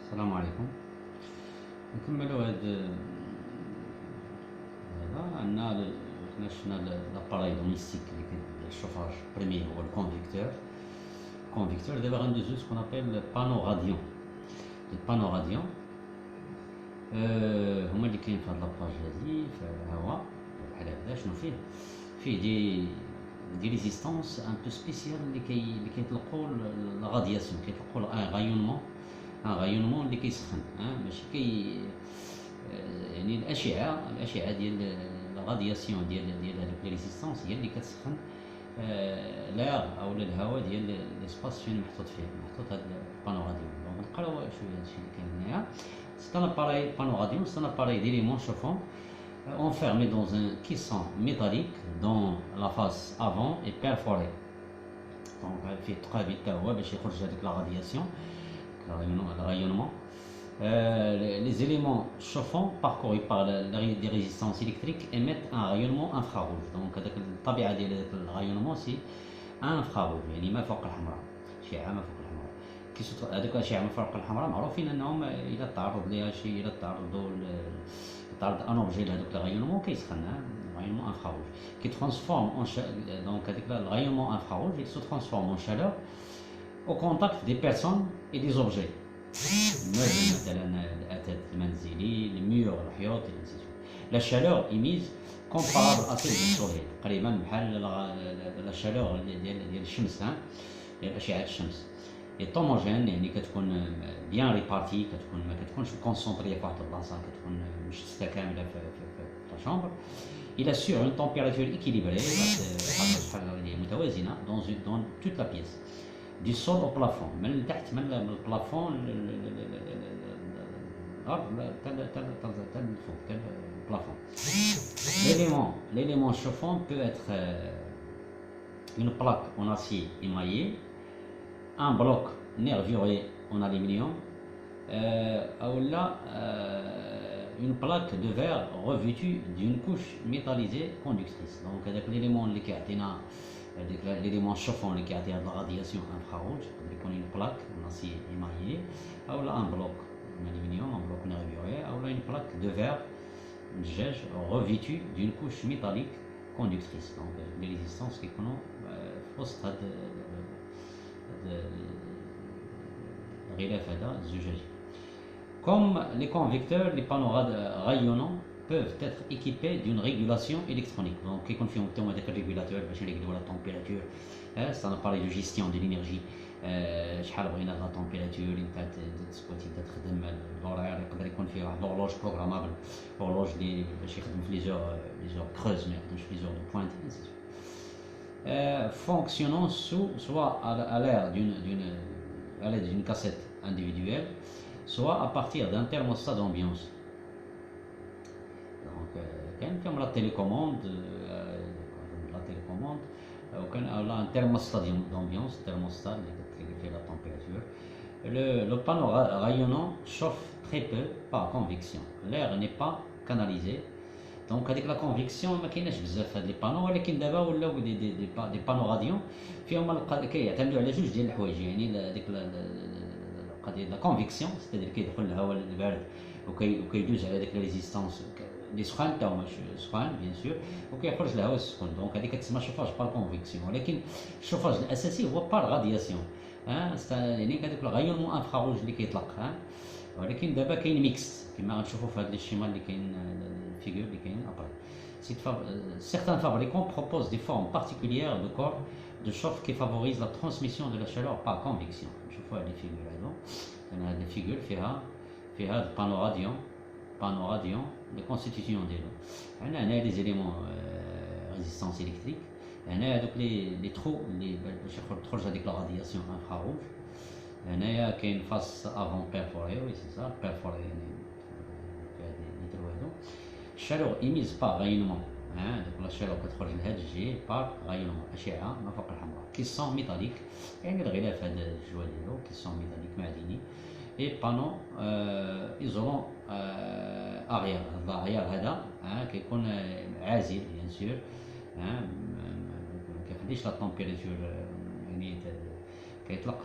السلام عليكم. نكملوا هذا عندنا حنا شفنا لاباراي دوميستيك اللي كيدير الشوفاج. بريمي هو الكونفيكتور. دابا غندوزو سكون ابل بانو غاديون. البانو غاديون هما اللي كاين في هاد لاباج هادي. فها هو بحال هكذا. شنو فيه دي ريزيستانس ان بو سبيسيال اللي كيطلقوا لا غادياسيون، كيطلقوا ان غايونمون اللي كيسخن. ماشي يعني الاشعه ديال الغادياسيون ديال هذوك لي ريزيستانس هي اللي كتسخن لاغ او الهواء ديال ليسباس فين محطوط هذا البانو غاديون. دونك نقراو شويه هادشي اللي كاين هنايا. سي ان اباري بانو غاديون، سي ان اباري d'éléments chauffants enfermé dans un caisson métallique dont la face avant est perforée. Donc فيه تقابل حتى هو باش يخرج هذيك لا غادياسيون، le rayonnement. Les éléments chauffants parcourus par des résistances électriques émettent un rayonnement infrarouge. Donc الطبيعة ديال هذاك الرayonnement سي infrarouge، يعني ما فوق الحمراء، أشعة ما فوق الحمراء. هذوك الأشعة ما فوق الحمراء معروفين أنهم إذا تعرض لها شي، إذا تعرض ان اوبجي لهذوك الرayonnement كيسخن. rayonnement infrarouge qui transforme en donc هذيك الrayonnement infrarouge il se transforme en chaleur au contact des personnes et des objets. المبنى مثلا الاثاث المنزلي، الميور، الحيوط، لا شالور ايميز كومبارابل ا سيل دو سوليل، تقريبا بحال لا شالور ديال الشمس، ديال اشعه الشمس. طوموجين يعني كتكون بيان ريبارتي، ما كتكونش كونسونطريه في واحد البلاصه، كتكون مشتته كامله في لا شامبر. Il assure une température équilibrée متوازنه dans toute la pièce. Du sol au plafond، من تحت، من البلافون الارض حتى الفوق، حتى البلافون. L'élément chauffant peut être une plaque en acier émaillé, un bloc nervuré en aluminium ou là une plaque de verre revêtue d'une couche métallisée conductrice. Donc l'élément اللي كيعطينا l'élément chauffant اللي كيعطي هاد la radiation infrarouge يكون une plaque en acier émaillé ou là un bloc en aluminium, un bloc nervuré ou là une plaque de verre دجاج revêtue d'une couche métallique conductrice. Donc les résistances كيكونوا في وسط هاد الغلاف هذا الزجاجي. Comme les convecteurs, les panneaux rayonnants peuvent être équipés d'une régulation électronique. Donc كيكون فيهم حتى هما داك الريغولاتور باش يريغلوا لا طومبيراتور. سي ان اباري دو جيستيون دو لينيرجي. شحال بغينا لا طومبيراتور اللي تسكوتي تخدم لورير. يقدر يكون فيه واحد لورلوج بروغرامابل، لورلوج اللي باش يخدم في لي زور كروز، ما يخدمش في لي زور دو بوينت. Fonctionnant soit à l'aide d'une cassette individuelle, soit à partir d'un thermostat d'ambiance. Donc كاين فيهم لا télécommande وكان un thermostat d'ambiance، thermostat اللي fait la température. Le panneau rayonnant chauffe très peu par convection. L'air n'est pas canalisé. دونك هذيك لا كونفيكسيون ما كايناش بزاف في هاد لي بانو، ولكن دابا ولاو دي بانو غاديون فيهم كيعتمدوا على جوج ديال الحوايج. يعني هذيك القضيه لا كونفيكسيون ستادير كيدخل الهواء البارد وكيدوز على ديك ريزيستانس لي سخان حتى هما سخان بيان سور، وكيخرج الهواء السخون. دونك هذيك كتسمى شوفاج بار كونفيكسيون. ولكن الشوفاج الاساسي هو بار غادياسيون. يعني هذاك الغايونمون انفراروج اللي كيطلق. ولكن دابا كاين ميكس كما غتشوفوا في هذا الشيما اللي كاين الفيغور اللي كاين ابري. Certains fabricants proposent des formes particulières de corps de chauffe qui favorisent la transmission de la chaleur par convection. نشوفوا هذه الفيغور هذو. هذه الفيغور فيها بانو راديون لي كونستيتيسيون ديالو. هنا لي زيليمون ريزيستانس الكتريك. هنا هذوك لي ترو اللي باش تخرج هذيك لا رادياسيون انفراروج. هنايا كاين فاس افون بيرفوري، وي سي سا بيرفوري، يعني لي ترو هادو. الشالور ايميز بار غايونمون، دوك لا شالور كتخرج لهاد الجي بار غايونمون، اشعه ما فوق الحمراء. كيسون ميتاليك، يعني الغلاف هذا الجوا ديالو كيسون ميتاليك معدني. اي بانو ايزولون اغيار. هاد الاغيار هذا كيكون عازل بيان سور، ما كيخليش لا طومبيراتور يعني كيطلق